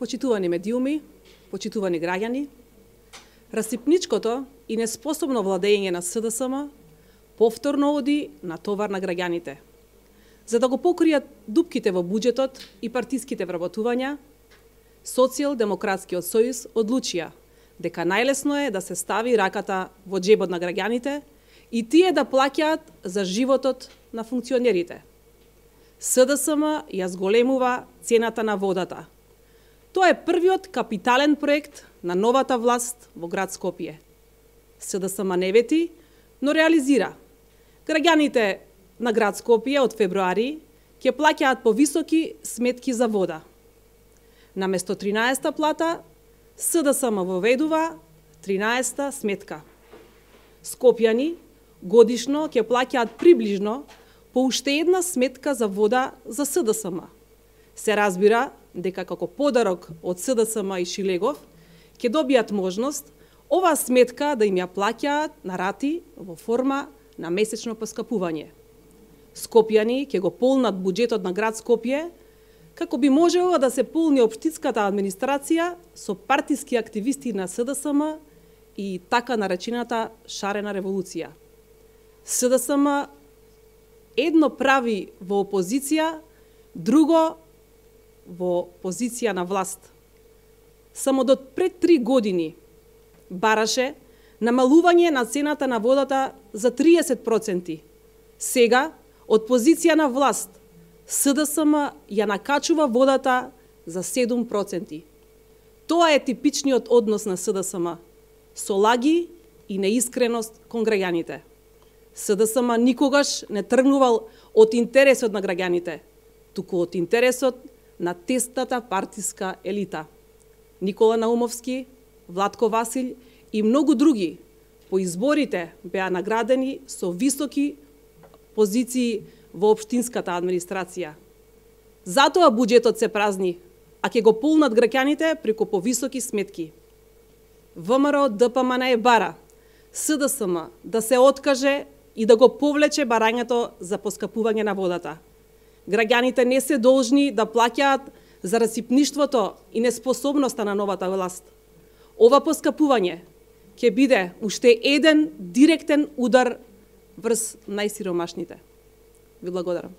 Почитувани медиуми, почитувани граѓани, расипничкото и неспособно владење на СДСМ повторно оди на товар на граѓаните. За да го покријат дупките во буџетот и партиските вработувања, Социјалдемократскиот сојуз одлучија дека најлесно е да се стави раката во џебот на граѓаните и тие да плаќаат за животот на функционерите. СДСМ ја зголемува цената на водата. Тоа е првиот капитален проект на новата власт во град Скопје. СДСМ не вети, но реализира. Граѓаните на град Скопје од февруари ќе плаќаат повисоки сметки за вода. Наместо 13-та плата, СДСМ воведува 13-та сметка. Скопјани годишно ќе плаќаат приближно по уште една сметка за вода за СДСМ. Се разбира дека како подарок од СДСМ и Шилегов ќе добијат можност оваа сметка да им ја плаќаат на рати во форма на месечно поскапување. Скопјани ќе го полнат буџетот на град Скопје, како би можело да се полни општинската администрација со партиски активисти на СДСМ и така наречената шарена револуција. СДСМ едно прави во опозиција, друго во позиција на власт. Само до пред 3 години бараше намалување на цената на водата за 30%. Сега, од позиција на власт, СДСМ ја накачува водата за 7%. Тоа е типичниот однос на СДСМ, со лаги и неискреност кон граѓаните. СДСМ никогаш не тргнувал од интересот на граѓаните, туку од интересот на тесната партиска елита. Никола Наумовски, Владко Васил и многу други по изборите беа наградени со високи позиции во општинската администрација. Затоа буџетот се празни, а ќе го полнат граѓаните преку повисоки сметки. ВМРО ДПМН бара СДСМ да се откаже и да го повлече барањето за поскапување на водата. Граѓаните не се должни да плаќаат за расипништвото и неспособноста на новата власт. Ова поскапување ќе биде уште еден директен удар врз најсиромашните. Ви благодарам.